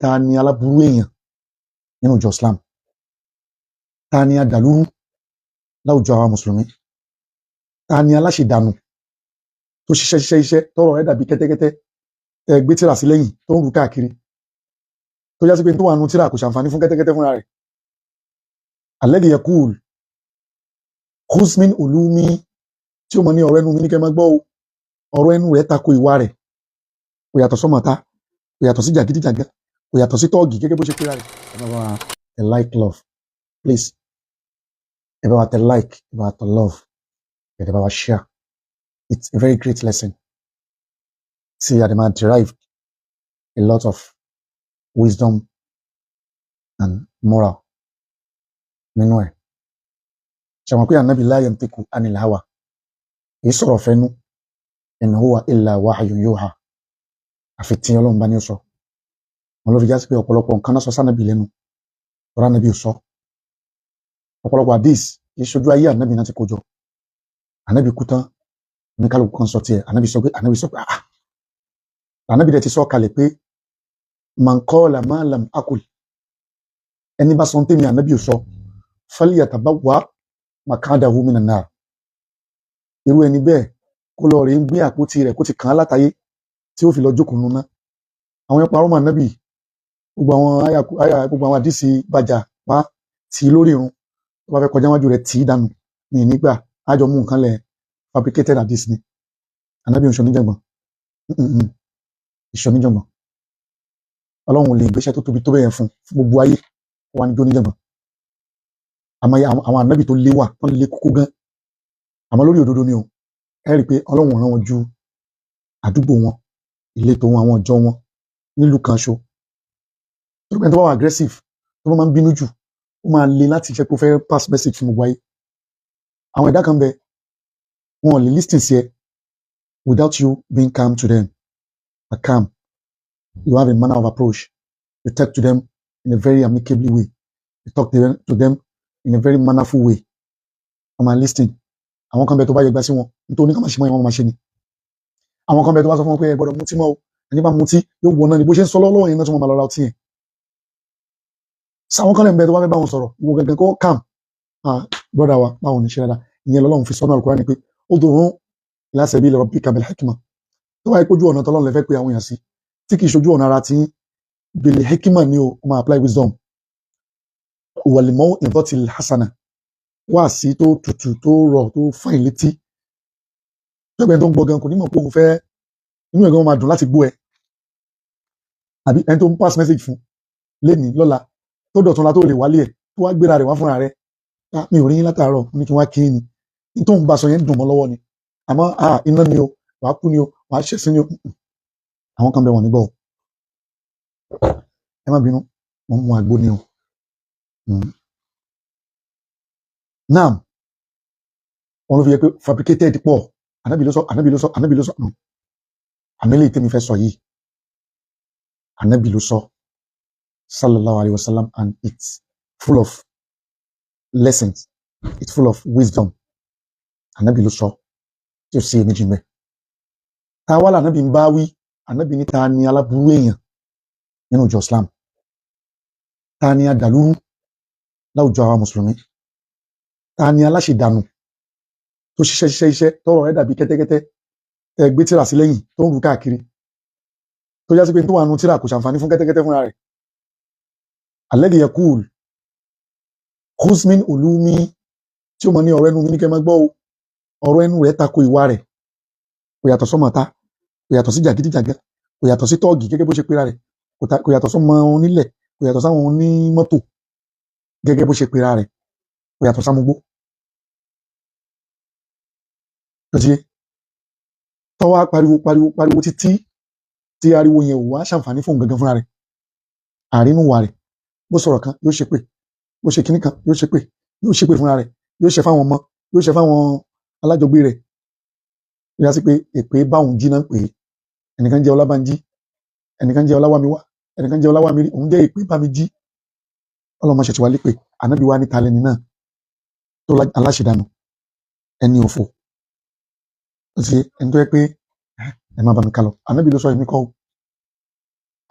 ta ni aláburú èèyàn nínú ìjọ Islam, ta ni adàlúrú láwùjọ àwa mùsùlùmí, ta ni aláṣẹdànù tó ṣiṣẹ́ tọrọ rẹ̀ dàbí kẹ́tẹ́kẹ́tẹ́ tẹ gbé tírà sí lẹ́yìn tó ń rù káàkiri tó já sí pé tó wà nù tírà kò ṣàǹfààní fún kẹ́tẹ́kẹ́tẹ́ fúnra rẹ̀. alladhi yaqul khuz min ulumi, tí ó mọ̀ ní ọ̀rọ̀ ẹnu mi ní kẹ́ máa gbọ́ ọ̀rọ̀ ẹnu rẹ̀ tako ìwà rẹ̀, kò yàtọ̀ sọ́mọ̀ta, kò yàtọ̀ sí jàgídíjàgá, kò yàtọ̀ sí tọ́ọ̀gì gẹ́gẹ́ bó ṣe pé rẹ̀. ẹ bá wa tẹ like love please, ẹ bá wa tẹ like, ẹ bá wa tẹ love, ẹ bá wa share. It's a very great lesson. See, Adama derived a lot of wisdom and moral nínú ẹ̀. ṣàwọn pé ànábì la yantiqu anil hawa, èyí sọ̀rọ̀ fẹ́nu, in huwa illa wahyun yuha, àfi tí Ọlọ́run bá ní ó sọ. wọn ló fi já sí pé ọ̀pọ̀lọpọ̀ nǹkan náà sọ sánàbì lẹ́nu ọ̀rọ̀ ànábì ò sọ. ọ̀pọ̀lọpọ̀ hadith kì í ṣojú ayé ànábì náà ti kó jọ. ànábì kú tán ní kálukú kan sọ tiẹ̀, ànábì sọ pé ànábì dẹ̀ ti sọ kalẹ̀ pé man qala ma lam aqul, ẹni bá sọ ń tèmi ànábì ò sọ, falyatabawwa maq'adahu minan nar, irú ẹni bẹ́ẹ̀ kó lọ rí gbé àpótí rẹ̀ kó ti kàn án látàyé tí ó fi lọ jókòó nuna. àwọn ẹ̀pọ̀ arúmọ̀ ànábì gbogbo àwọn àdìsí bàjá pa tí lórí irun tó bá fẹ́ kọjá wájú rẹ̀ tì í dànù ní nígbà ájọ mú nǹkan lẹ̀ fabricated hadith ni. ànábì ń ṣoníjàngbọ̀n, ìṣoníjàngbọ̀n, Ọlọ́run ò lè gbéṣẹ́ tó tóbi tó bẹ́ẹ̀ fún gbogbo ayé wà ní jóníjàngbọ̀n. àmọ́ àwọn ànábì tó léwà wọ́n lè kókó gan, àmọ́ lórí òdodo ni o, ẹ rí i pé Ọlọ́run rán wọn ju àdúgbò wọn, ìletò wọn, àwọn ọjọ́ wọn nílùú kan ṣo. tó bá wà aggressive, tó bá máa ń bínú jù, ó máa le láti jẹ́ pé ó fẹ́ pass message fún gbogbo ayé. àwọn ẹ̀dá kan bẹ wọn ò lè listen sí ẹ without you being calm to them. Calm, you have a manner of approach, you talk to them in a very amicably way, you talk to them in a very mannerful way. wọ́n máa listen. àwọn kan bẹ tó bá yẹ gbà sí wọn nítorí ká máa ṣe mọ́ ìwọ̀n máa ṣe ni. àwọn kan bẹ tó bá sọ fún wọn pé ẹ gbọ́dọ̀ mutí mọ́ o, ẹni bá mutí yóò wọ náà ni bó ṣe ń sọ lọ́wọ́ yẹn náà tí wọ́n máa lọ ra ọtí yẹn. sáwọn kan lè ń bẹ tó bá fẹ́ bá wọn sọ̀rọ̀ ìwọ gẹ́gẹ́ kó calm. brother wa báwo ni ṣe dáadáa, ìyẹn lọ́lọ́run fi sọ́nà Al-Qur'an ni pé ud'u ila sabili rabbika bil hikma, tó wáyé pójú ọ̀nà tọ́lọ́run lè fẹ́ pé àwọn èèyàn sí tí kì í ṣojú ọ̀nà ara tí bil hikma ni o máa apply wisdom. wal maw'izatil hasana, wá sí tó tutù tó rọ̀ tó fàìn létí, jọ́gbẹ́ tó ń gbọ́ gan kò ní mọ̀ pé òun fẹ́, inú ẹ̀gbọ́n máa dùn láti gbọ́ ẹ, àbí ẹni tó ń pass message fún lẹ́ni lọ́la tó dọ̀tún la tó lè wálé ẹ̀ tó wá gbéra rẹ̀ wá fúnra rẹ̀, mi ò rí yín látàárọ̀ ní kí wá kí ni ní tó ń bá sọ yẹn dùn mọ́ lọ́wọ́ ni, àmọ́ iná ni o, wàá kú ni o, wàá ṣẹ̀sìn ni o. àwọn kan bẹ wọn nígbà o, ẹ má bínú, wọn mú àgbo ni o. Naam, wọn ló fi yẹ pé fabricated pọ̀, ànábì ló sọ àmì lè tẹ́mi fẹ́ sọ yìí, ànábì ló sọ sallallahu alayhi wa sallam, and it's full of lessons, it's full of wisdom. ànábì ló sọ tí ó sì méjì mẹ́. ta wá lànábì ń bá wí, ànábì ní ta ni aláburú èèyàn nínú ìjọ Islam, ta ni adàlúrú láwùjọ àwa mùsùlùmí, ta ni aláṣẹdànù tó ṣiṣẹ́ tọrọ rẹ̀ dàbí kẹ́tẹ́kẹ́tẹ́ tẹ gbé tírà sí lẹ́yìn tó ń rù káàkiri tó já sí pé tó wà nù tírà kò ṣàǹfààní fún kẹ́tẹ́kẹ́tẹ́ fúnra rẹ̀. alladhi yaqul khuz min ulumi, tí ó mọ̀ ní ọ̀rọ̀ ẹnu mi ní kẹ́ máa gbọ́ ọ̀rọ̀ ẹnu rẹ̀ tako ìwà rẹ̀, kò yàtọ̀ sọ́mọ̀ta, kò yàtọ̀ sí jàgídíjàgá, kò yàtọ̀ sí tọ́ọ̀gì gẹ́gẹ́ bó ṣe pera rẹ̀, kò yàtọ̀ sọ́mọ onílẹ̀, kò yàtọ̀ sáwọn onímọ́tò gẹ́gẹ́ bó ṣe pera rẹ̀, kò yàtọ̀ sámugbó. tọ́wọ́ pariwo títí tí ariwo yẹn ò wá ṣàǹfààní fún gangan fúnra rẹ̀. àrínú wà rẹ̀ bó sọ̀rọ̀ kan yóò ṣe pé, bó ṣe kíní kan yóò ṣe pé fúnra rẹ̀, yóò ṣe fáwọn ọmọ, yóò ṣe fáwọn alájọgbé rẹ̀. yíyá sí pé èpè báwọn jí náà pè é, ẹnìkan jẹ́ Ọlábánjí, ẹnìkan jẹ́ Ọláwámiwá, ẹnìkan jẹ́ Ọláwámirí, òun jẹ́ èpè bá mi jí. ọlọ́mọ ṣètìwá lépè, ànábì wá ní talẹ́ni náà tó aláṣẹdànù, ẹni òfò, ẹni tó yẹ pé ẹ má bá mi kálọ, ànábì ló sọ èmi kọ́.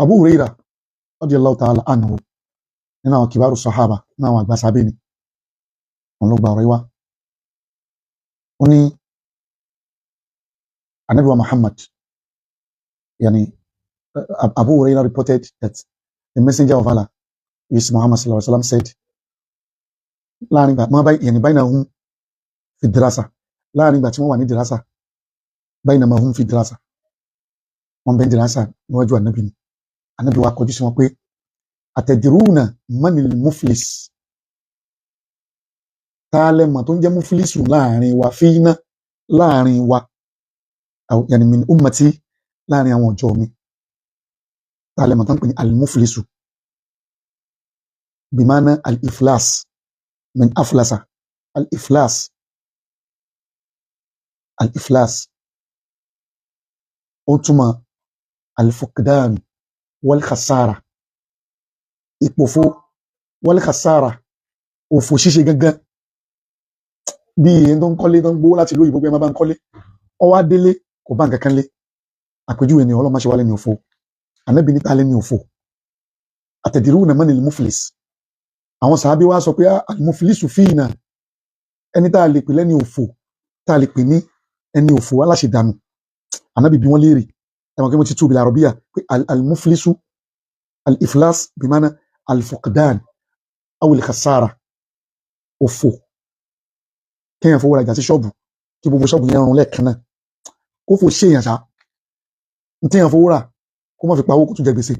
Abu Hurairah radiyallahu ta'ala anhu nínú àwọn kibaru sahaba nínú àwọn àgbà sábẹ́ ni wọn ló gba ọ̀rọ̀ yìí wá ó ní Ànábì wa Muhammad yani Abu Hurairah reported that the messenger of Allah is Muhammad sallallahu alaihi wasallam said láàrin ìgbà máa báyìí yani bainahum fi dirasa láàrin ìgbà tí wọ́n wà ní dirasa bainahum fi dirasa wọ́n bẹ dirasa níwájú Ànábì ni Ànábì wa kọjú sí wọn pé atadruna manil muflis tààlẹ̀ mọ̀ tó ń jẹ́ muflisu láàrin wa fíná láàrin wa yani min ummati láàrin àwọn ọjọ́ mi tààlẹ̀ mọ̀ tó ń pè ní al-muflisu bimana al-iflas min aflasa al-iflas al-iflas ó túmọ̀ al-fuqdan wal-khasara ìpòfo wal-khasara òfò ṣíṣe gangan bí èyí tó ń kọ́lé tó ń gbówó láti lóyìnbó pé má bá ń kọ́lé ọwá délé kò bá nǹkan kan lé àpèjúwe ni ọlọ́mọ ṣe wálé ní òfò Ànábì ní tálẹ́ ní òfò atadruna manil muflis àwọn sàábí wá sọ pé al-muflisu fina ẹni tá a lè pè lẹ́ni òfò tá a lè pè ní ẹni òfò aláṣẹdànù Ànábì bí wọ́n léèrè ẹ̀wọ̀n kí wọ́n ti tú bil arabiyya pé al-muflisu al-iflas bimana al-fuqdan aw al-khasara òfò kéèyàn fowó rajà sí ṣọ́ọ̀bù kí gbogbo ṣọ́ọ̀bù yẹn rún lẹ́ẹ̀kan náà kó fò ṣe èèyàn ṣá ní téèyàn fowó rà kó má fi pawó kó tún jẹ gbèsè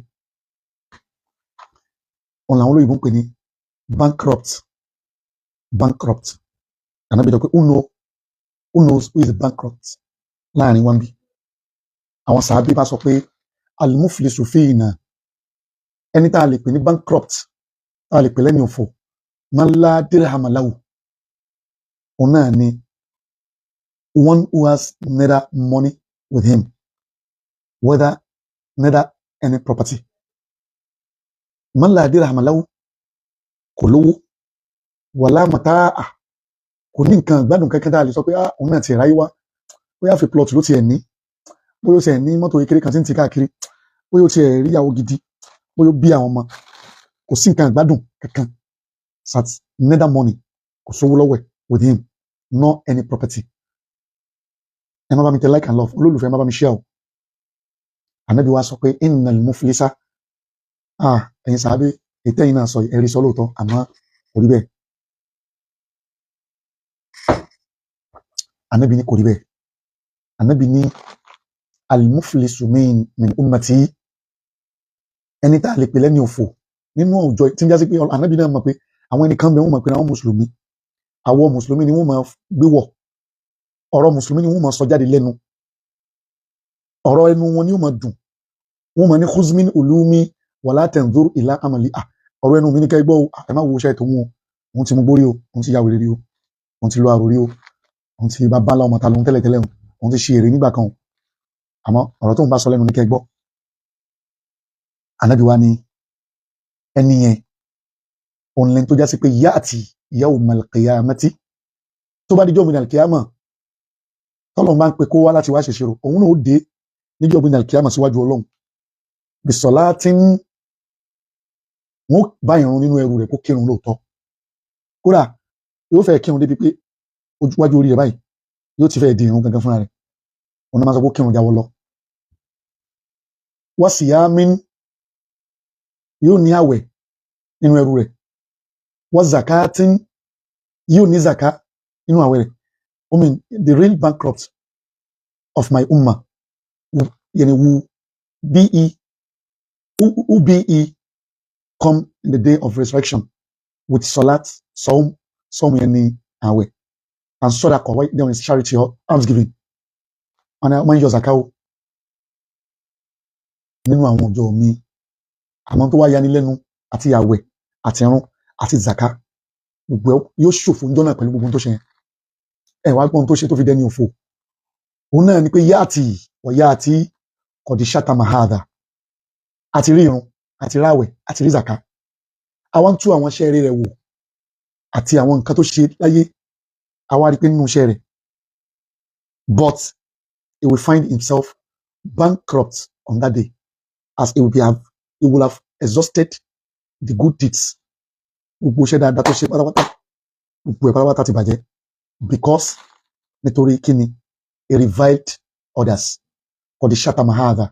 òun làwọn olóyìnbó ń pè ní bankrupt Ànábì dọ̀ pé who knows who is a bankrupt láàrin wọn bí àwọn sàábí bá sọ pé al-muflisu fina ẹni tá a lè pè ní bankrupt tá a lè pè lẹ́ni òfò man la dirhama lahu òun náà ni one who has neither money with him neither any property man la dirhama lahu kò lówó wala mataa kò ní nǹkan gbádùn kankan tá a lè sọ pé òun náà ti ráyé wá bóyá fi plot ló tiẹ̀ ní bóyá ó tiẹ̀ ní mọ́tò kékeré kan tí ń ti káàkiri bóyá ó tiẹ̀ rí ìyàwó gidi bóyá ó bí àwọn ọmọ kò sí nǹkan gbádùn kankan sat neither money kò sówó lọ́wọ́ ẹ̀ with him nor any property ẹ má bá mi tẹ like and love olólùfẹ́ ẹ má bá mi share o Ànábì wa sọ pé innal muflisa ẹ̀yin sàábé ètò ẹ̀yin náà sọ ẹ̀rí sọ lóòótọ́ àmọ́ kò rí bẹ́ẹ̀ Ànábì ní kò rí bẹ́ẹ̀ Ànábì ní al-muflisu min ummati ẹni tá a lè pè lẹ́ni òfò nínú ọjọ́ tí ń jásí pé Ànábì náà mọ̀ pé àwọn ẹnìkan bẹ wọ́n mọ̀ pé àwọn mùsùlùmí àwọ̀ mùsùlùmí ni wọ́n máa gbé wọ̀ ọ̀rọ̀ mùsùlùmí ni wọ́n máa sọ jáde lẹ́nu ọ̀rọ̀ ẹnu wọn ni wọ́n máa dùn wọ́n máa ní khuzmin ulumi wala tanzur ila amali ọ̀rọ̀ ẹnu mi ní kẹ́ gbọ́ ẹ má wo iṣẹ́ tó wọn òun ti mú gbórí o òun ti yàwó rí o òun ti lọ àròrí o òun ti bá bá ńlá ọmọ ta lóhun tẹ́lẹ̀tẹ́lẹ̀ òun ti ṣe èrè nígbà kan àmọ́ ọ̀rọ̀ tó ń bá sọ lẹ́nu ní kẹ́ gbọ́ Ànábì wa ni ẹni yẹn òun lẹ́ni tó já sí pé ya'ti yawmal qiyamati tó bá díjọ́ minal qiyamah tọ́lọ̀ máa ń pe kó wá láti wá ṣèṣirò òun náà ó dé níjọ́ minal qiyamah síwájú Ọlọ́run bisolatin wọn bá ìrun nínú ẹrù rẹ̀ kó kírun lóòótọ́ kódà yóò fẹ́ kírun débi pé wájú orí rẹ̀ báyìí yóò ti fẹ́ di ìrun gangan fúnra rẹ̀ òun náà máa sọ pé kírun jáwọ́ lọ wa siyamin yóò ní àwẹ̀ nínú ẹrù rẹ̀ wa zakatin yóò ní zaka nínú àwẹ̀ rẹ̀ I mean the real bankrupt of my ummah yani who be come in the day of resurrection with salat some yani àwẹ̀ and sadaqa right down is charity or almsgiving and I man yọ zaka o nínú àwọn ọjọ́ mi àmọ́ tó wá yani lẹ́nu àti àwẹ̀ àti ẹ̀rùn àti zaka gbogbo yóò ṣòfò ń jọ́nà pẹ̀lú gbogbo tó ṣe yẹn ẹ wá gbọ́n tó ṣe tó fi dẹni òfò òun náà ni pé yáàtì ọ̀yá àti kọ̀díṣàtà mahada àti rí irun àti ráwẹ̀ àti rí zaka àwọn tú àwọn iṣẹ́ rẹ̀ wò àti àwọn nǹkan tó ṣe láyé àwa rí pé nínú iṣẹ́ rẹ̀ but he will find himself bankrupt on that day as he will have exhausted the good deeds gbogbo iṣẹ́ dáadáa tó ṣe pátápátá gbogbo ẹ̀ pátápátá ti bàjẹ́ because nítorí kíni he reviled others for the shatama hadha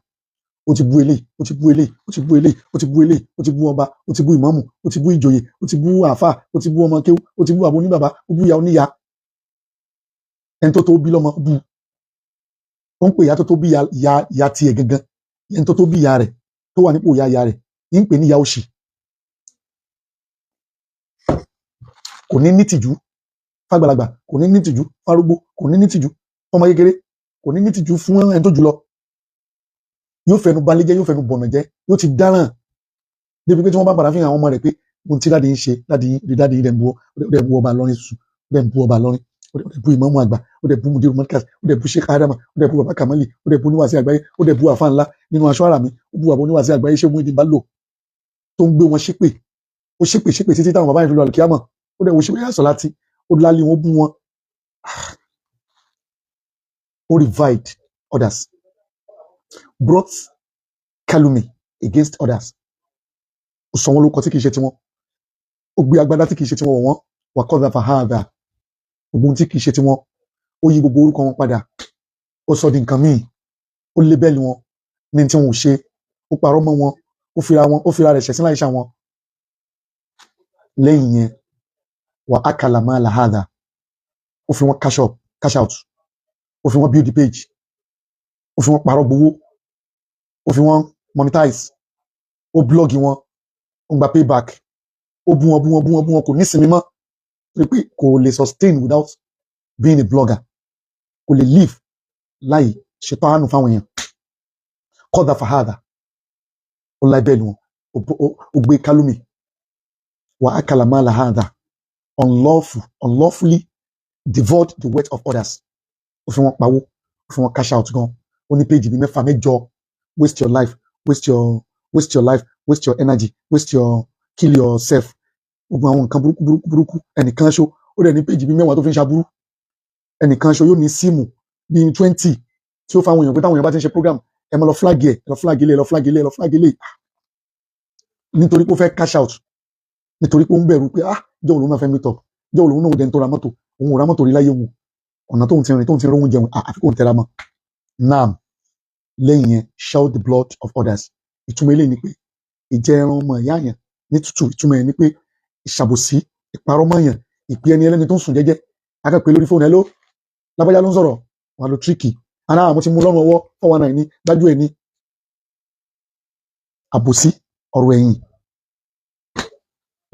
ó ti bú eléyìí ó ti bú eléyìí ó ti bú eléyìí ó ti bú eléyìí ó ti bú ọba ó ti bú ìmámù ó ti bú ìjòyè ó ti bú àáfà ó ti bú ọmọ kéwú ó ti bú àbò oníbàbá ó bú ìyá oníyá ẹni tó bí lọ́mọ bú ó ń pè ìyá tó bí ìyá tiẹ̀ gangan ẹni tó bí ìyá rẹ̀ tó wà nípò ìyá rẹ̀ ń pè ní ìyá òṣì kò ní nítìjú fàgbàlagbà kò ní nítìjú fárúgbó kò ní nítìjú ọmọ kékeré kò ní nítìjú fún ẹni tó jùlọ yóò fẹnu balẹ̀ jẹ́ yóò fẹnu bọ̀nà jẹ́ yóò ti dáràn débi pé tí wọ́n bá padà fi hàn àwọn ọmọ rẹ̀ pé ohun tí dáàdi ń ṣe dáàdi rẹ̀ ń bu ọba lọ́rin sùn rẹ̀ ń bu ọba lọ́rin ó dẹ̀ bu ìmámù àgbà ó dẹ̀ bu mudiru markaz ó dẹ̀ bu sheikh adama ó dẹ̀ bu baba kamali ó dẹ̀ bu oníwàásí àgbáyé ó dẹ̀ bu àfa ńlá nínú aṣọ ara mi ó bu baba oníwàásí àgbáyé ṣé mú ìdí bá lò tó ń gbé wọn ṣépè ó ṣépè títí táwọn bàbá yẹn fi lọ àlùkìyámà ó dẹ̀ wo ṣépè yà sọ láti ó lálé wọn bú wọn ó reviled others brought calumny against others ó sọ wọn lórúkọ tí kìí ṣe tiwọn ó gbé agbádá tí kìí ṣe tiwọn wọn wà kọ́dà fàhádà gbogbo tí kìí ṣe tiwọn ó yí gbogbo orúkọ wọn padà ó sọ di nǹkan míì ó lébẹ́lì wọn ní tí wọn ò ṣe ó parọ́ mọ́ wọn ó fira rẹ̀ ṣẹ̀sìn láìṣà wọn lẹ́yìn yẹn wà ákàlà máa làhádà ó fi wọn cash out ó fi wọn build the page ó fi wọn parọ́ gbowó ó fi wọn monetize ó blọ́ọ̀gì wọn ó gba payback ó bú wọn kò ní sinmi mọ́ pé kò lè sustain without being a blogger kò lè live láì ṣètò àánú fáwọn èèyàn kọ́dà fàhádà ó láì bẹ́ẹ̀ ni wọn ó gbé kálùmí wà á kàlàmà làhádà unlawfully devoured the wealth of others ó fi wọn pawó ó fi wọn cash out gan ó ní péjì bíi mẹ́fà mẹ́jọ waste your life waste your life waste your energy waste your kill yourself gbogbo àwọn nǹkan burúkú ẹnìkan ṣo ó dẹ̀ ní péjì bíi mẹ́wàá tó fi ń ṣaburú ẹnìkan ṣo yóò ní síìmù bíi 20 tí ó fáwọn èèyàn pé táwọn èèyàn bá ti ń ṣe program ẹ máa lọ flag ilé nítorí pé ó fẹ́ cash out nítorí pé ó ń bẹ̀rù pé jẹ́ òun náà fẹ́ meet up jẹ́ òun náà dẹ̀ ń tó ra mọ́tò òun ò ra mọ́tò rí láyé òun ọ̀nà tóun ti rówó jẹun àfikún tẹ́ra mọ́ naam lẹ́yìn yẹn shout the blood of others ìtumọ̀ eléyìí ni pé ìjẹ ẹran ọmọ ìyá yẹn ní tútù ìtumọ̀ ẹ̀ ni pé ìṣàbòsí ìparọ́ mọ́yàn ìpè ẹni ẹlẹ́ni tó ń sùn jẹ́jẹ́ akẹ́pẹ́ lórí fóònù ẹ ló lábájá ló ń sọ̀rọ̀ wà ló tíríkì ara àwọn tí mú lọ́rùn ọwọ́ 419 ní dájú ẹ̀ ní àbòsí ọ̀rọ̀ ẹ̀yìn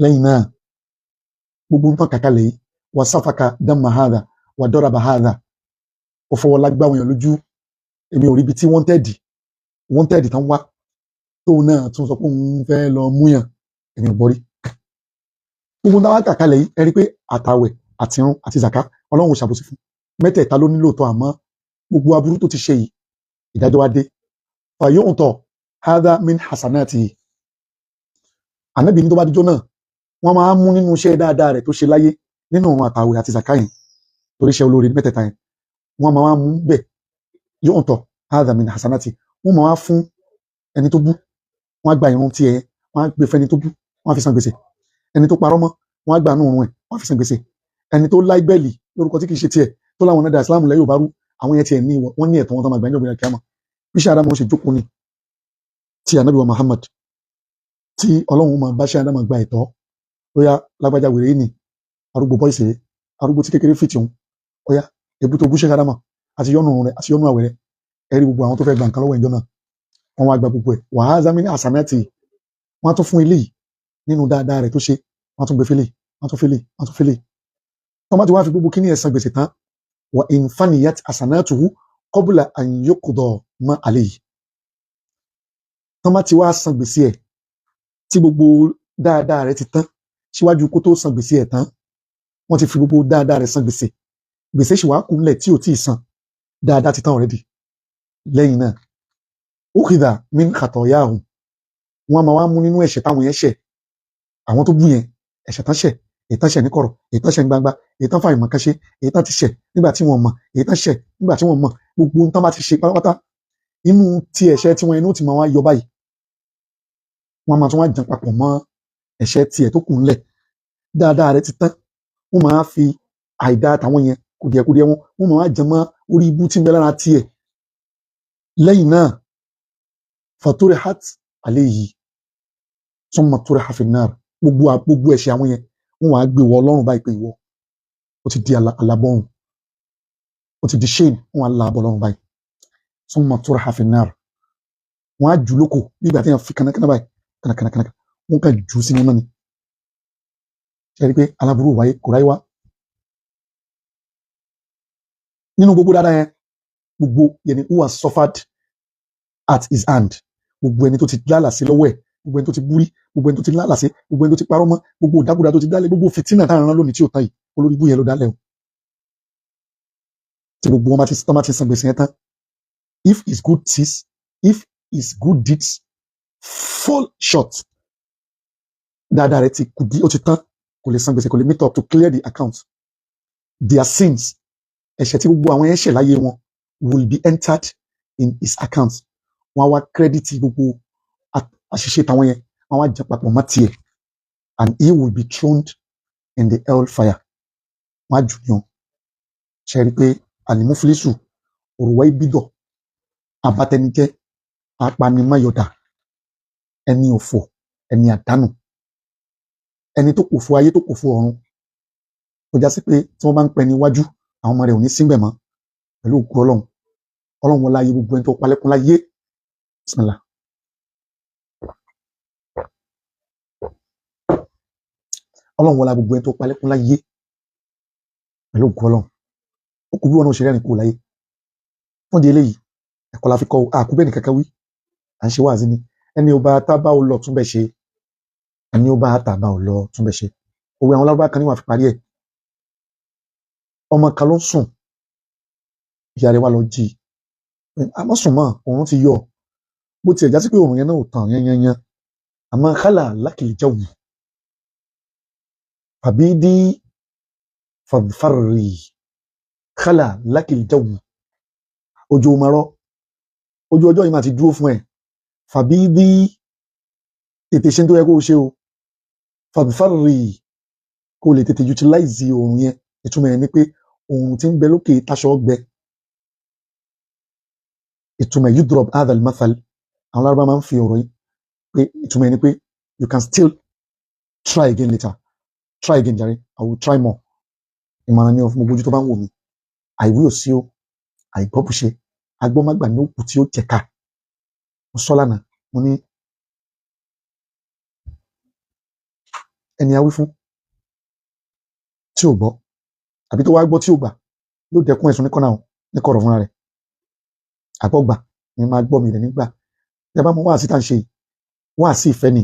lẹ́yìn náà gbogbo nǹkan kàkálẹ̀ yìí wà sáfàkà dámà hádà wà dọ́ra bà hádà ó fọwọ́ lágbáwọn èèyàn lójú èmi ò rí ibi tí wanted tán wá tóun náà tún sọ pé òun fẹ́ lọ múyàn èmi ò gbọ́rí gbogbo náà kàkálẹ̀ yìí ẹ rí pé àtàwẹ̀ àtìrun àti zaka ọlọ́run ò ṣàbòsí fún mẹ́tẹ̀ẹ̀ta ló nílò tó àmọ́ gbogbo aburú tó ti ṣe yìí ìdájọ́ wa dé fàyóǹtọ̀ hádà min hasanati ànábì ní tó bá dijọ́ náà wọ́n máa ń mú nínú iṣẹ́ dáadáa rẹ̀ tó ṣe láyé nínú ọ̀run àtàwẹ̀ àti zaka yẹn torí iṣẹ́ olóore mẹ́tẹ̀ẹ̀ta yẹn wọ́n máa mú bẹ̀ yóǹtọ̀ hádà min hasanati wọ́n máa fún ẹni tó bú wọ́n á gba ìrun tiẹ̀ wọ́n á gbé fẹ́ni tó bú wọ́n á fi san gbèsè ẹni tó parọ́ mọ́ wọ́n á gba nù ọ̀run ẹ̀ wọ́n á fi san gbèsè ẹni tó láìbẹ́ẹ̀lì lórúkọ tí kìí ṣe tiẹ̀ tó láwọn náà islam lẹ́yìn òbárú àwọn yẹn tiẹ̀ ní wọ́n ní ẹ̀tọ́ wọn tó máa gbà ní ọ̀gbìn kíámà bí ṣe Ádámù ṣe jókòó ni tí ànábì wa Muhammad tí ọlọ́run máa bá ṣe Ádámù gba ẹ̀tọ́ lóyá lágbájá wèrè yìí ni arúgbó bọ́ ìṣeré arúgbó tí kékeré fìtì òun ọyá ebú tó bú ṣe Ádámù àti yọnu rẹ̀ àti yọnu àwẹ̀ rẹ̀ ẹ̀rí gbogbo àwọn tó fẹ́ gba nǹkan lọ́wọ́ ìjọ náà wọ́n wá gba gbogbo ẹ̀ wàhálà zamini àsànàtì wọ́n tún fún eléyìí nínú dáadáa rẹ̀ tó ṣe wọ́n tún gbé fẹ́lẹ̀ wọ́n tún fẹ́lẹ̀ tó má ti wá fi gbogbo kíní ẹ̀san gbèsè tán wà ìnfaniyat àsànàtùhù kọ́bùlà àyíkùdọ̀ mọ́ àlẹ́ yìí tó má ti wá san gbèsè ẹ̀ tí gbogbo dáadáa rẹ̀ ti tán síwájú kó tó san gbèsè ẹ̀ tán wọ́n ti fi gbogbo dáadáa rẹ̀ san gbèsè sì wá kúnlẹ̀ tí ò tí ì san dáadáa ti tán already lẹ́yìn náà ukhidha min khatoyahum wọ́n máa wá mú nínú ẹ̀ṣẹ̀ táwọn yẹn ṣẹ̀ àwọn tó bú yẹn ẹ̀ṣẹ̀ tán ṣẹ̀ èyí tán ṣẹ̀ ní kọ̀rọ̀ èyí tán ṣẹ̀ ní gbangba èyí tán fàìmọ̀ kan ṣe èyí tán ti ṣẹ̀ nígbà tí wọ́n mọ̀ èyí tán ṣẹ̀ nígbà tí wọ́n mọ̀ gbogbo ohun tán bá ti ṣe pátápátá inú ti ẹ̀ṣẹ̀ tí wọ́n inú ti máa wá yọ báyìí wọ́n máa tún wá jẹun papọ̀ mọ́ ẹ̀ṣẹ̀ tiẹ̀ tó kù ńlẹ̀ dáadáa rẹ̀ ti tán wọ́n máa fi àìdá àtàwọn yẹn kùdìẹ̀kùdìẹ̀ wọn wọ́n máa jẹ mọ́ orí ibú tí ń bẹ lára tiẹ̀ lẹ́yìn náà faturihat alayhi summa turiha fin nar gbogbo ẹ̀ṣẹ̀ àwọn yẹn wọ́n wàá gbé wọ Ọlọ́run báyìí pé ìwọ ó ti di alábọ́run ó ti di shane wọ́n á la abọ́ Ọlọ́run báyìí summa turiha fin nar wọ́n á jù lóko nígbà tí wọ́n fi kánákáná báyìí kánákáná wọ́n kàn jù sínú náà ni ṣe rí pé aláburú wáyé kò ráyé wá nínú gbogbo dáadáa yẹn gbogbo yẹn ni who has suffered at his hand gbogbo ẹni tó ti lálàsí lọ́wọ́ ẹ̀ gbogbo ẹni tó ti búrí gbogbo ẹni tó ti lálàsí gbogbo ẹni tó ti parọ́ mọ́ gbogbo ìdákúdá tó ti dálé gbogbo fìtínà táwọn aràn lónìí tí ò tán yìí olórí ibú yẹn ló dálẹ̀ o tí gbogbo wọn bá ti san gbèsè yẹn tán if his good deeds fall short dáadáa rẹ̀ ti kù dí ó ti tán kò lè san gbèsè kò lè meet up to clear the account their sins ẹ̀ṣẹ̀ tí gbogbo àwọn ẹ̀ṣẹ̀ láyé wọn will be entered in his account wọ́n á wá kírẹ́dìtì gbogbo àṣìṣe táwọn yẹn wọ́n á wá jẹ papọ̀ mọ́ tiẹ̀ and he will be thrown in the hell fire wọ́n á jù yàn ṣe rí pé alimufilisu òrùwá ibidọ̀ abatẹnijẹ́ apanimayọ̀dà ẹni òfò ẹni àdánù ẹni tó kò fún ayé tó kò fún ọ̀run tó já sí pé tí wọ́n bá ń pẹ níwájú àwọn ọmọ rẹ̀ ò ní síbẹ̀ mọ́ pẹ̀lú òkú ọlọ́run wọlé ayé gbogbo ẹni tó palẹ́kún láyé bismillah ọlọ́run wọlé gbogbo ẹni tó palẹ́kún láyé pẹ̀lú òkú ọlọ́run ó kú bí wọn náà ṣe rẹ́rìn kú láyé fún di eléyìí ẹ̀kọ́ la fi kọ́ àkúbẹ́ni kankan wí à ń ṣe wáàzí ni ẹni ó bá tábà ó lọ túnbẹ̀ ṣe ẹni ó bá tàbá ó lọ túnbẹ̀ ṣe òwe àwọn lábá kan ní wà fi parí ẹ̀ ọmọ kan ló sùn ìyá rẹ̀ wá lọ jí àmọ́ sùn mọ́ òun ti yọ bó tiẹ̀ já sí pé òun yẹn náà ò tàn yányányán àmọ́ kálà lákìlì jẹ́ wù àbí dí fàfàrì kálà lákìlì jẹ́ wù ojú ọmọrọ́ ojú ọjọ́ yìí máa ti dúró fún ẹ̀ fàbí dí tètè ṣe tó yẹ kó ṣe o fàfàrì kó lè tètè utilize òun yẹn ìtumọ̀ ẹ̀ ni pé òun ti ń bẹ lókè táṣọ ọgbẹ ìtumọ̀ yudrob adal mathal àwọn lárúbá máa ń fi ọ̀rọ̀ yìí pé ìtumọ̀ ẹ̀ ni pé you can still try again later try again jàre I will try more ìmọ̀ràn ni ọ̀fun gbogbo ojú tó bá ń wò mí àìwí òsí o àìgbọ́bùṣe agbọ́mágbà ní òkú tí ó jẹ̀ka mo sọ lánàá mo ní ẹni awí fún tí ò gbọ́ àbí tó wá gbọ́ tí ò gbà yóò dẹkùn ẹ̀sùn ní kọ́nà ní kọ̀rọ̀ fúnra rẹ̀ àgbọ́gbà ni máa gbọ́ mi rẹ̀ nígbà ẹ bá mọ wá sí tá ń ṣe wá sí ìfẹ́ ni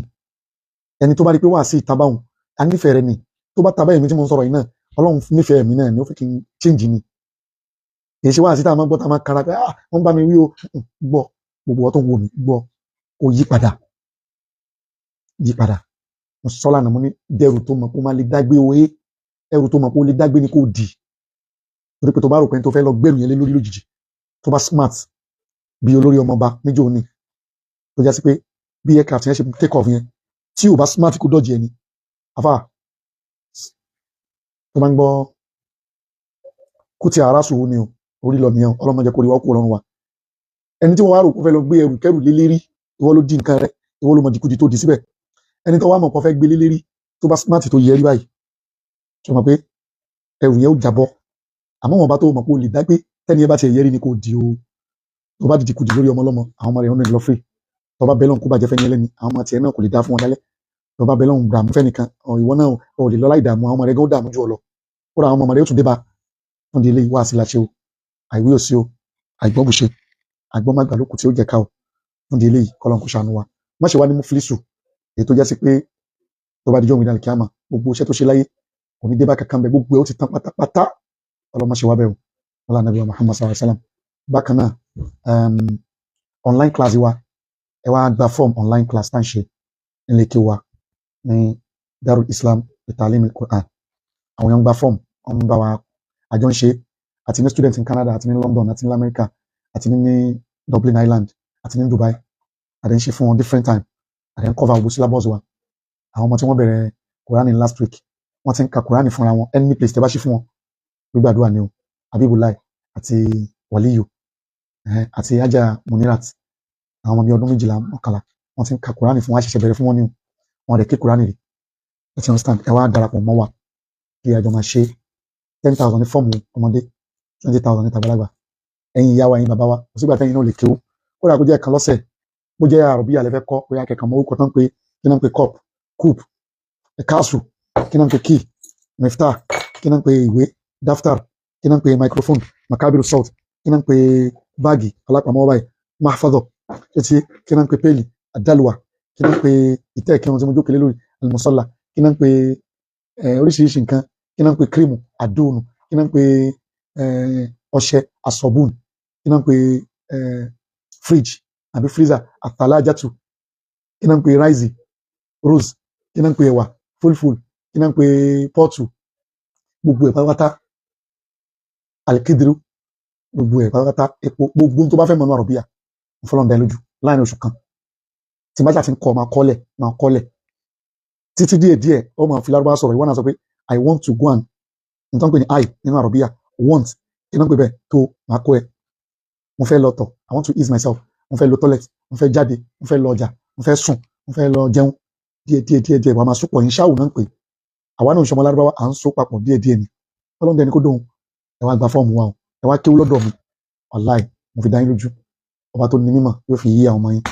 ẹni tó bá rí pé wá sí ìtabáhùn a nífẹ̀ẹ́ rẹ̀ ni tó bá tabá èmi tí mo ń sọ̀rọ̀ yìí náà ọlọ́run nífẹ̀ẹ́ mi náà ni ó fi kí n change ni èyí ṣe wá sí tá a máa gbọ́ tá a máa kára pé wọ́n bá mi wí o gbọ́ gbogbo ọ̀tọ̀ wo mi gbọ́ kò yí padà mo sọ lánàá mo ní dẹrù tó mọ̀ kó má lè dágbé òye ẹrù tó mọ̀ kó lè dágbé ni kò dì torí pé tó bá rò pé tó fẹ́ lọ gbẹ̀rù yẹn lé lórí lójijì tó bá smart bí olórí ọmọọba níjó ní tó já sí pé bí aircraft yẹn ṣe take off yẹn tí ò bá smart kó dọ̀jì ẹni afá tó máa ń gbọ́ kó ti ara sòwò ni o orí lọ nìyẹn ọlọ́mọdé kò rí wá kó lọ́rùn wa ẹni tí wọ́n wá rò kó fẹ́ lọ gbé ẹrù kẹrù lé lérí ìwọ ló di nǹkan rẹ ìwọ ló mọ jìkújì tó di síbẹ̀ ẹni tó wá mọ̀ kó fẹ́ gbé lé lérí tó bá smart tó yẹ rí báyìí sọ ma pé ẹrù yẹn ó jábọ́ àmọ́ wọn bá tó mọ̀ kó lè dágbé tẹ́ni ẹ bá ti yẹ rí ni kò di o tó bá dìdì kùdì lórí ọmọ ọlọ́mọ àwọn ọmọ rẹ̀ ọ̀nà ìlọ́fẹ́ tó bá bẹ́lọ̀ kó bàjẹ́ fẹ́ni ẹlẹ́ni àwọn ọmọ tiẹ̀ náà kò lè dá fún wọn lálẹ́ tó bá bẹ́lọ̀ dààmú fẹ́nìkan ìwọ náà ò lè lọ láì dààmú àwọn ọmọ rẹ̀ gan ó dààmú jù ọ lọ ó ra àwọn ọmọ rẹ̀ ó tún dé bá wọn di ilé ìwà àsìlà ṣe o àìwí òsì o àìgbọ́bùṣe àgbọ́mágbà lókù tí ó jẹ ká o wọn di ilé kọlọ́n kó ṣàánú wa má ṣe wá ní mufilisu èyí tó jẹ́ sí pé tó bá dijọ́ ìwé kíámà gbogbo iṣẹ́ tó ṣe láyé kò ní dé bá kankan bẹ gbogbo ẹ ó ti tán pátápátá ọlọ́mọ ṣe wá bẹ́ẹ̀ o ọlá nàbí wa Muhammad sallallahu alaihi wasallam bákan náà online class wa ẹ wá gba form online class tá ń ṣe nílé kí wa ní Darul Islam Ta'alim al-Quran àwọn èèyàn gba form wọn bá wa àjọ ń ṣe àti ní student in Canada àti ní London àti ní America àti ní Dublin Island àti ní Dubai àti ń ṣe fún wọn different time àdé ń cover gbogbo syllabus wa àwọn ọmọ tí wọ́n bẹ̀rẹ̀ Kùránì last week wọ́n ti ń ka Kùránì fúnra wọn any place tẹ́ bá ṣí fún wọn gbígbàdúrà ni o Abibulai àti Waliyu àti Ajá Munirat àwọn ọmọ bíi ọdún 12 mọ́kànlá wọ́n ti ń ka Kùránì fún wa ṣẹ̀ṣẹ̀ bẹ̀rẹ̀ fún wọn ni o wọn rẹ̀ ké Kùránì rí ẹ ti understand ẹ wá darapọ̀ mọ́ wa kí àjọ máa ṣe 10,000 ní fọ́ọ̀mù ọmọdé 20,000 ní tàgbàlagbà ẹ̀yin ìyá wa ẹ̀yin bàbá wa kò sígbà tẹ́yin náà lè kéwú kódà kó jẹ́ ẹ̀kan lọ́sẹ̀ bó jẹ́ àròbí àlẹ́ fẹ́ kọ́ bóyá kẹ̀kẹ́ mọ́ orúkọ tán pé kí náà ń pe cup coop káàsù kí náà ń pe key mifta kí náà ń pe ìwé daftar kí náà ń pe microphone makabiru salt kí náà ń pe báàgì alápamọ́ báyìí mahfadọ kí náà ń pe pẹ́ẹ́lì adalwa kí náà ń pe ìtẹ́ ìkẹrun tí mo jókèlé lórí almusalla kí náà ń pe oríṣiríṣi nǹkan kí náà ń pe kírímù àdóònù kí náà ń pe ọṣẹ asọ̀bùn kí náà ń pe fridge àbí freezer àtàlájàtù kí náà ń pe ráìsì rose kí náà ń pe ẹ̀wà fúlfúl kí náà ń pe pọ́ọ̀tù gbogbo ẹ̀ pátápátá alikidiru gbogbo ẹ̀ pátápátá epo gbogbo tó bá fẹ́ mọ̀nà àrọ̀bíyà fọlọ́ndà lójú láàrin oṣù kan tí májà ti ń kọ́ máa kọ́lẹ̀ títí díẹ̀ ó máa fi lárúbá sọ̀rọ̀ ìwọ́n náà sọ pé I want to go and nítorí pé ní I nínú àrọ̀bíyà want kí náà ń pè bẹ́ẹ̀ tó máa kọ́ ẹ mo fẹ́ lọ tọ̀ I want to ease myself mo fẹ́ lọ toilet mo fẹ́ jáde mo fẹ́ lọ ọjà mo fẹ́ sùn mo fẹ́ lọ jẹun díẹ̀ wà máa sopọ̀ yín ṣáwù náà ń pè àwa náà ń ṣọmọ lárúbáwá à ń so papọ̀ díẹ̀ ni ọlọ́dẹ ni kó dóhun ẹ wá gba fọ́ọ̀mù wa o ẹ wá kéwú lọ́dọ̀ mi wàláì mo fi dá yín lójú ọba tó ní mímọ̀ yóò fi yí àwọn ọmọ yín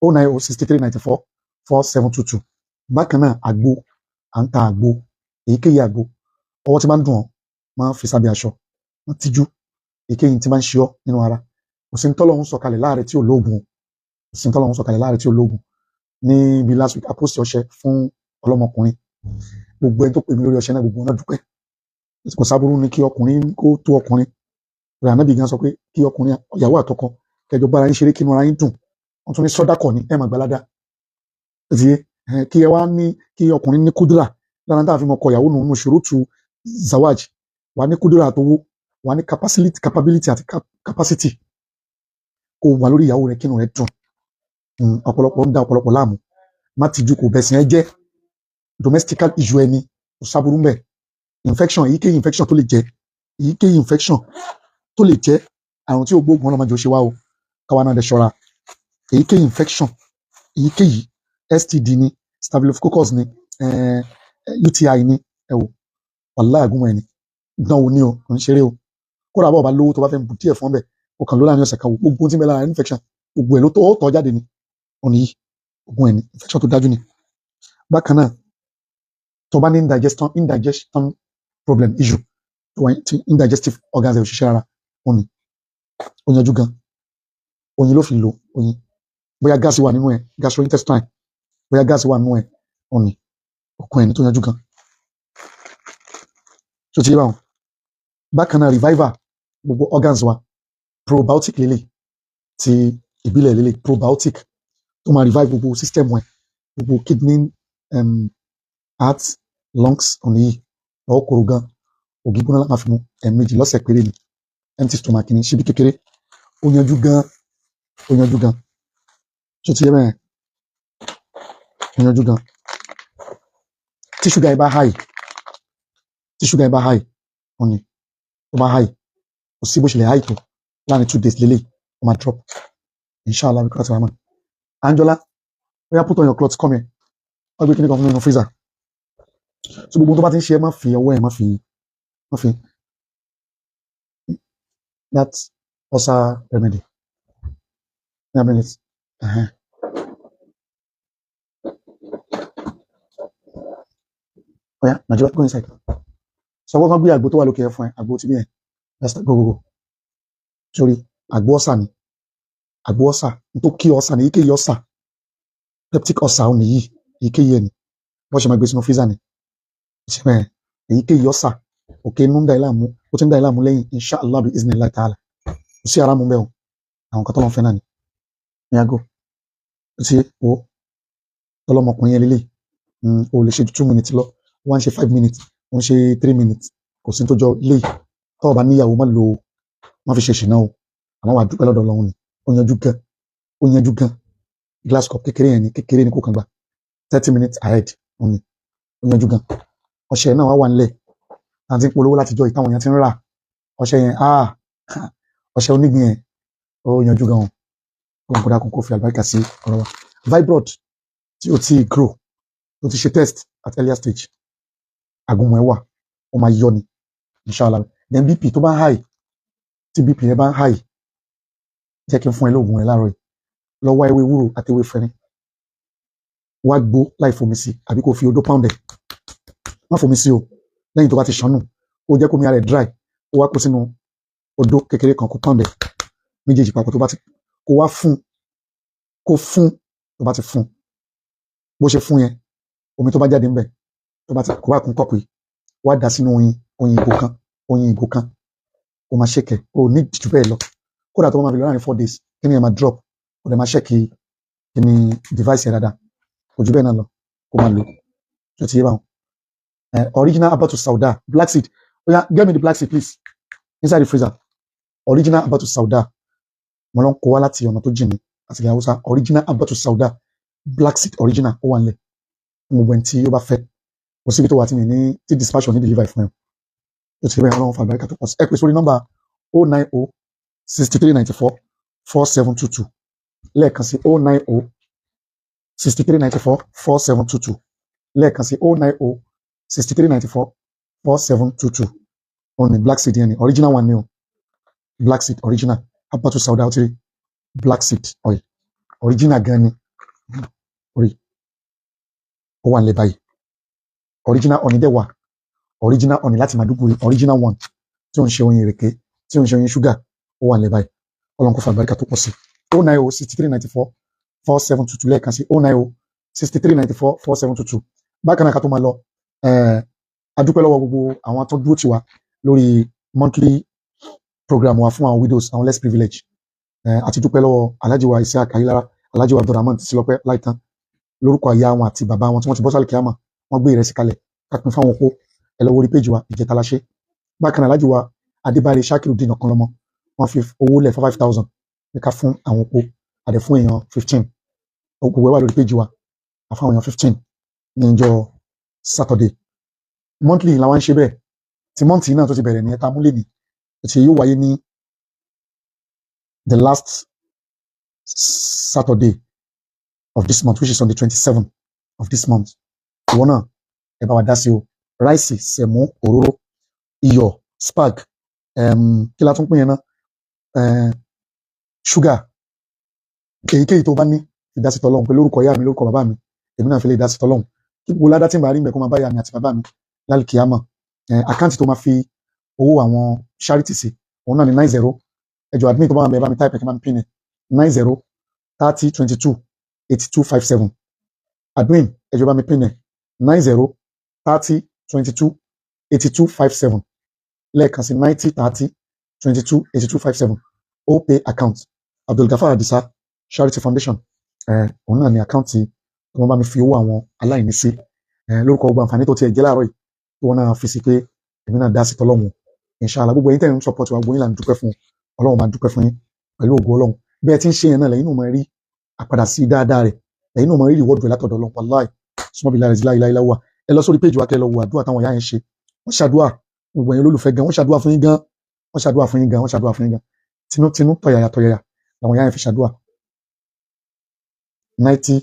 09063944722 bákan náà àgbo à ń ta àgbo èyíkéyìí àgbo ọwọ́ tí máa ń dùn ọ́ máa ń fi sábẹ́ aṣọ wọ́n tíjú èyíkéyìí tí máa ń ṣe ọ́ nínú ara kò sí tọ́lọ́hún sọ̀kalẹ̀ láàrẹ̀ tí ò lóògùn kò sí tọ́lọ́hún sọ̀kalẹ̀ láàrẹ̀ tí ò lóògùn níbi last week àpòsí ọṣẹ fún ọlọ́mọkùnrin gbogbo ẹni tó pè mí lórí ọṣẹ náà gbogbo náà dúpẹ́ kò sábúrú ní kí ọkùnrin kó tó ọkùnrin rẹ̀ ànábì gan sọ pé kí ọkùnrin ìyàwó àtọkọ kẹjọ bára yín ṣeré kí inú ara yín dùn wọ́n tún ní sọ́dákọ̀ ní ẹ̀mà gbalada kí ẹ wá ní kí ọkùnrin ní kúdúrà lára tá a fi mọ ọkọ ìyàwó nù ṣurutu zawaj wà ní kúdúrà àtọwó wà ní capability àti capacity kó wà lórí ìyàwó rẹ̀ kínú rẹ̀ dùn ọ̀pọ̀lọpọ̀ ń da ọ̀pọ̀lọpọ̀ láàmú má ti ju kò bẹ̀sìn ẹ jẹ́ domestical issue ẹni kò sábúrú mbẹ̀ infection èyíkéyìí infection tó lè jẹ́ àrùn tí ó gbóògùn ọlọ́mọdé ó ṣe wá o káwa náà dẹ̀ ṣọ́ra èyíkéyìí infection èyíkéyìí STD ni staphylococcus ni UTI ni ẹ̀wò wàláhì àgúnmọ̀ ẹni dánwò ní o kò ń ṣeré o kódà bọ́ọ̀ bá lówó tó bá fẹ́ bù díẹ̀ fún ọbẹ̀ o kàn ló láàrin ọ̀sẹ̀ kan gbogbo tí ń bẹ lára infection gbogbo ẹ̀ ló tó tọ́ jáde ni òní yìí ogun ẹni infection tó dájú ni bákan náà tó bá ní indigestion problem issue indigestive organs ẹ̀ òṣìṣẹ́ ara òní ó yanjú gan oyin ló fi lò oyin bóyá gáàsì wà nínú ẹ̀ gastrointestine bóyá gáàsì wà nínú ẹ̀ òní okun ẹni tó yanjú gan tó ti yé báwọn bákan náà revival gbogbo organs wa probiotic lélẹ̀ ti ìbílẹ̀ lélẹ̀ probiotic tó máa revive gbogbo system ẹ̀ gbogbo kidney heart lungs òní yìí lọ́wọ́ kóró gan ògì gbóná láti máa fi mu ẹ̀ẹ̀mejì lọ́sẹ̀ péré ni empty stomach ní síbi kékeré ó yanjú gan tó ti yé bẹ́ẹ̀ ó yanjú gan tí ṣúgà ẹ bá high òní tó bá high kò sí bó ṣe lè high tó láàrin 2 days lélẹ̀ ó máa drop inshallah bí kọ́tà wàmọ́ Anjola oya put on your clothes come here wọ́n gbé kíní kan fún mi nínú freezer so gbogbo tó bá ti ń ṣe ẹ má fi ọwọ́ ẹ má fi that ulcer remedy yeah, bring it. Oya Nigeria go inside so wọ́n kan gbé àgbo tó wà lókè ẹ fún ẹ àgbo tí bí ẹ let's go sorry àgbo ọ̀sà ni àgbo ọ̀sà tó kí ọ̀sà ní èyíkéyìí ọ̀sà peptic ọ̀sà ò nìyí èyíkéyìí ẹni bọ́ ṣe máa gbé sínú freezer ni ṣe bẹ́ẹ̀ èyíkéyìí ọ̀sà òkè inú ń da ìlàmú ó ti ń da ìlàmú lẹ́yìn inshallah bi iznillah ta'ala kò sí ara mú bẹ́ẹ̀ o àwọn kan tó lọ́n fẹ́ náà ni ní ago tí o tọ́lọ́mọkùnrin yẹn lélẹ̀ o lè ṣe 2 minutes lọ wọ́n ṣe 5 minutes wọ́n ṣe 3 minutes kò sí tó jọ léyìí tọ́ọ̀ bá níyàwó má fi ṣe ṣìnà o àmọ́ wà dúpẹ́ lọ́dọ̀ Ọlọ́run ni ó yanjú gan glass cup kékeré ni kó kàn gbà 30 minutes ahead òní ó yanjú gan. Ọṣẹ náà wà nílẹ̀ àti polówó láti jọ ìtàwọn èèyàn ti ń rà ọṣẹ yẹn ọṣẹ onígbìn yẹn ó yanjú gan òun kódà kó fi àlùbáríkà sí ọ̀rọ̀ wa. Fibroid tí ó ti grow tó ti ṣe test at earlier stage àgùnmọ̀ ẹ̀ wà ó máa yọ ni inshallah. Then BP tó bá high tí BP yẹn bá high jẹ́ kí n fún ẹ lóògùn ẹ láàárọ̀ yìí lọ wá ewé ewúro àti ewé fẹ́rin wá gbó láì fomi sí àbí kò fi odó pound ẹ̀ má fomi sí o lẹ́yìn tó bá ti ṣàn nù ó jẹ́ kó mi ara ẹ̀ dry ó wá kó sínú odó kékeré kan kó pound ẹ̀ méjèèjì papọ̀ tó bá ti kó wá fún tó bá ti fún bó ṣe fún yẹn omi tó bá jáde ńbẹ̀ tó bá ti kó wá kún kọ́pù yìí wá dà sínú oyin ìgò kan ó máa ṣèkẹ̀ ó ní jù bẹ́ẹ̀ lọ kódà tó bá máa fi lọ láàrin 4 days kí ni ẹ máa drop ó lè máa ṣẹ́kì kí ni device yẹn dáadáa kò jù bẹ́ẹ̀ náà lọ kó máa lò tó ti yé báwọn. Original Habatu Sauda black seed oh yeah, get me the black seed please inside the freezer. Original Habatu Sauda mo lọ ń kó wá láti ọ̀nà tó jìn ní àti ilẹ̀ Haúsá. Original Habatu Sauda black seed original ó wà nílẹ̀ gbogbo ẹni tí ó bá fẹ́ kò síbi tó wà tí mi ní tí dispatch ní deliver fún ẹ tó ti bẹ́ẹ̀ ọlọ́run fàgbáríkà tó pọ̀ sí ẹ pè sórí nọ́mbà 090 6394 4722 lẹ́ẹ̀kan sí 090 6394 4722 lẹ́ẹ̀kan sí 090 6394 4722 òun ni black seed yẹn ni original one ni o black seed original Habatu Sauda ó ti rí black seed oil original gan ni orí ó wà nílẹ̀ báyìí original honey dẹ̀ wà original honey láti Maiduguri original one tí ó ń ṣe oyin ìrèké tí ó ń ṣe oyin ṣúgà ó wà nílẹ̀ báyìí ọlọ́run kó fàgbáríkà tó pọ̀ sí 090 6394 4722 lẹ́ẹ̀kan sí 090 6394 4722 bákan náà ká tó máa lọ adúpẹ́ lọ́wọ́ gbogbo àwọn tó dúró tì wá lórí monthly program wa fún àwọn widows àwọn less privileged àti dúpẹ́ lọ́wọ́ Alhaji wa Isiaq Ayilara Alhaji wa Abdulrahman Títílọpẹ́ Láìtàn lórúkọ àyà wọn àti bàbá wọn tí wọ́n ti bọ́ sálì kíámà wọ́n gbé ìrẹsì kalẹ̀ kápín fáwọn opó ẹ lọ wo orí péjì wa ìjẹta la ṣe. Bákan náà Alhaji wa Adébáre Shakiruddin Ọ̀kanlọ́mọ wọ́n fi owó lẹ̀ for 5,000 ní ká fún àwọn opó àdẹ fún èèyàn 15 gbogbo ẹ wà lórí péjì wa àfáwọn èèyàn 15 ní ọjọ́ Saturday monthly làwọn ń ṣe bẹ́ẹ̀ tí monthly náà tó ti bẹ̀rẹ̀ ní ẹ̀ta múlẹ̀ ní ètò yóò wáyé ní the last Saturday of this month which is on the 27th of this month ìwọ náà ẹ bá wa dá sí o ráìsì sẹ̀mó òróró iyọ̀ spag kí la tún pín yẹn náà ṣúgà èyíkéyìí tó bá ní ìdásí tọlọ́hun pé lórúkọ ìyá mi lórúkọ bàbá mi èmi náà fi lè dásí tọlọ́hun kí gbogbo ládá tí n bá rí ń bẹ kó máa bá ìyá mi àti bàbá mi lálùkìyámà àkáǹtì tó máa fi owó àwọn charity sí òun náà ní 90 ẹjọ admin tó bá wà bẹ bá mi type ẹ kí n máa pin ẹ 90 30 22 82 57 admin ẹjọ bá mi pin ẹ 90 30 22 82 57 lẹ́ẹ̀kan sí 90 30 22 82 57 opay account Abdulgafar Adisa Charity Foundation òun náà ní àkáǹtì tí wọ́n bá mi fi owó àwọn aláìní sí lórúkọ gbogbo àǹfààní tó tiẹ̀ jẹ́ láàárọ̀ yìí tí wọ́n náà fi sí pé èmi náà dá sí tọ́lọ́hun inshallah gbogbo ẹ̀yin tẹ́ ń support wa gbogbo yín là ń dúpẹ́ fún ọlọ́run máa dúpẹ́ fún yín pẹ̀lú ògo ọlọ́run bẹ́ẹ̀ tí ń ṣe yẹn náà lẹ́yìn náà máa rí àpadà sí dáadáa rẹ̀ lẹ́yìn náà máa rí reward rẹ̀ látọ̀dọ̀ ọlọ́run wallahi súnmọ́ bíi láìláìláìláì wà ẹ lọ sórí péjì wa kẹ́ lọ wo àdúrà táwọn ìyá yẹn ṣe wọ́n ṣàdúrà gbogbo ẹ̀yin olólùfẹ́ gan wọ́n ṣàdúrà fún yín gan wọ́n ṣàdúrà fún yín gan wọ́n ṣàdúrà fún yín gan tinútinú tọ̀yàyà làwọn ìyá yẹn fi ṣàdúrà 90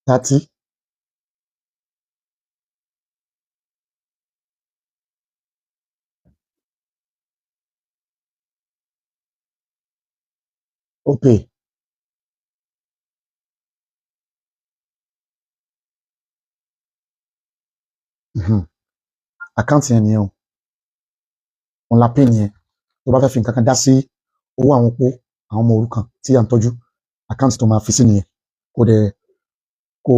30 opay àkáǹtì yẹn nìyẹn o òun la pín nìyẹn tó bá fẹ́ fi nǹkan kan dá sí owó àwọn opó àwọn ọmọ òrukàn tí à ń tọ́jú àkáǹtì tó máa fi sí nìyẹn kò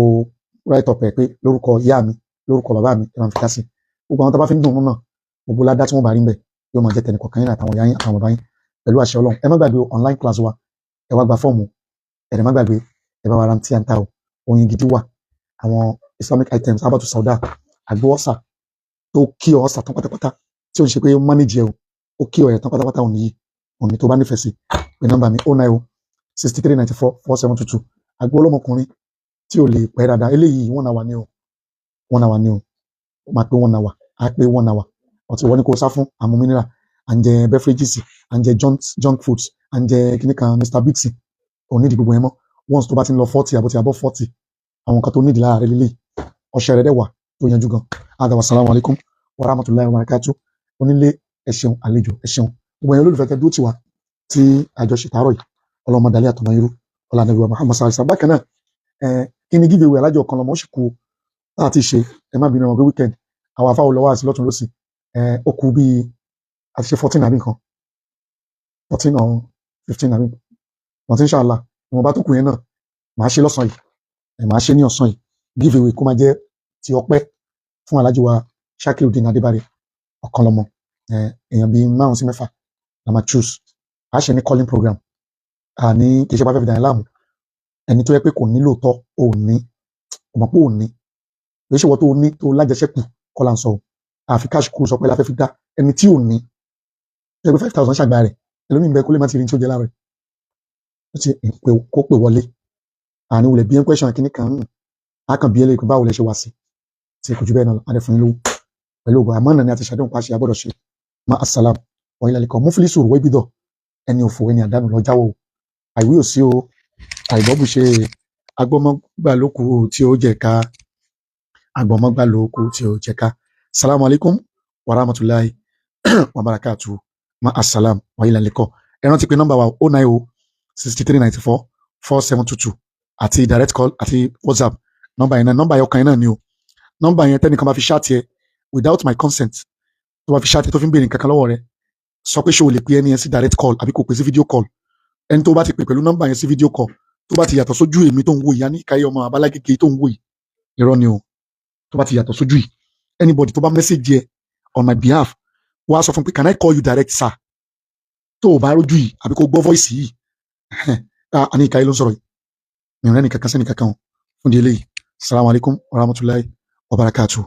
write up ẹ pé lórúkọ ìyá mi lórúkọ bàbá mi ẹ máa fi dá sí gbogbo àwọn tó bá fi ń dùn náà gbogbo ládá tí wọ́n bá rí ń bẹ̀ yóò máa jẹ́ tẹnìkọ̀ọ̀kan yín àtàwọn ìyá yín àtàwọn bàbá yín pẹ̀lú àṣẹ Ọlọ́run ẹ má gbàgbé online class wa ẹ wá gba fọ́ọ̀mù ẹ má gbàgbé ẹ bá wa ra tí à ń ta o oyin gidi wà àwọn Islamic items Habatu Sauda àgbo ọ̀sà tó kí ọ̀sà tán pátápátá tí ó ń ṣe pé ó manage ẹ o ó kí ọ̀yẹ̀ tán pátápátá òní yìí òní tó bá nífẹ̀ẹ́ sí pé nọ́mbà mi 090 6394 4722 àgbo ọlọ́mọkùnrin tí ò lè pẹ́ dáadáa eléyìí 1 hour ni o 1 hour ni o ó máa pé 1 hour á pé 1 hour ọtí wọ́n ní kó sá fún àmú mineral à ń jẹ beverages à ń jẹ junk foods à ń jẹ kíní kan Mr Biggs ò nídìí gbogbo yẹn mọ́ once tó bá ti ń lọ 40 àbọ̀tí abọ́ 40 àwọn nǹkan tó nídìí lára rẹ lélẹ́yìí ọṣẹ rẹ dẹ̀ wà tó yanjú gan. Adàwà salamu alaykum wa rahmatulahi wa barakatuh onílé ẹ ṣeun àlejò ẹ ṣeun gbogbo ẹ̀yin olólùfẹ́ tẹ́ dúró tì wá tí àjọṣe tààrọ̀ yìí ọlọ́mọdàlẹ́ àtọmọ irú ọlànàbí wa Muhammad sallallahu alaihi wasallam. Bákan náà kí ni giveaway alájọ kan lọmọ ó sì kú láti ṣe ẹ má bínú ọmọ pé weekend àwọn afáwọ lọ́wọ́ àti lọ́tún lọ́sì ó kú bíi àti ṣe 14 àbí nǹkan 14 or 15 àbí wọn ti ń ṣàlà ìwọ̀n bá tó kù yẹn náà màá ṣe lọ́sàn yìí màá ṣe ní ọ̀sán yìí giveaway kó máa jẹ́ ti ọpẹ́ fún alájọ wa Shakiruddin Adébárè ọ̀kan lọ́mọ èèyàn bíi 5 sí 6 la máa choose a ṣe ní calling program àní kì í ṣe bá fẹ́ fi dàn láàmú ẹni tó yẹ pé kò ní lóòótọ́ òní ọmọ pé òní kì í ṣe wọ́n tó ní tó lájẹsẹ́kù kọ́ là ń sọ àfi cash kúrò sọ pé la fẹ́ fi dá ẹni tí ò ní ẹgbẹ́ 5,000 ṣàgbà rẹ̀ ẹlòmíì bẹ́ẹ̀ kó lè má ti rí tí ó jẹ láàrẹ̀ ó ti kó pè wọlé àní wulẹ̀ bí ẹ̀ ń question kìíní kan á kàn bí ẹlẹ́yìn pé báwo lẹ ṣe wá sí tí kò jù bẹ́ẹ̀ náà adẹ fún yín lówó pẹ̀lú ògùn àmọ́ náà ni a ti ṣàdéhùn pa ṣe àbọ̀dọ̀ ṣe má assalam wọ́n ilẹ̀ lẹ́kọ̀ọ́ muflisu rò wébìdọ̀ ẹni òfò ẹni àdánù lọ jáwọ́ àìwí ò sí o àìbọ́bù ṣe agbọ́mọgbà lóku tí ó jẹ ká agbọ́mọgbà lóku tí ó jẹ ká salamu alaykum wa rahmatulahi wa barakatu ma assalam wa ilẹ̀ lẹ́kọ̀ọ́ ẹ rántí pé nọ́mbà wa 090 6394 4722 àti direct call àti WhatsApp nọ́mbà yẹn náà nọ́mbà yẹn ọkàn yẹn náà ni o nọ́mbà yẹn tẹ́nìkan bá fi ṣáàtì ẹ without my consent tó bá fi ṣáàtì tó fi ń béèrè nǹkan kan lọ́wọ́ rẹ sọ pé ṣé o lè pe ẹni yẹn sí direct call àbí kò pè sí video call ẹni tó bá ti pè pẹ̀lú nọ́mbà yẹn sí video call tó bá ti yàtọ̀ sójú èmi tó ń wo ìyá ní ìkáyé ọmọ àbálágége tó ń wo yìí irọ́ ni o tó bá ti yàtọ̀ sójú yìí anybody tó bá message yẹ on my behalf wá sọ fún pé can I call you direct sir tó o bá rójú yìí àbí kò gbọ́ voice yìí àní ìkáyé ló ń sọ̀rọ̀ yìí mi ò rẹ́ni kankan sẹ́ni kankan fún di eléyìí assalamu alaikum wa rahmatulahi wa barakatuh.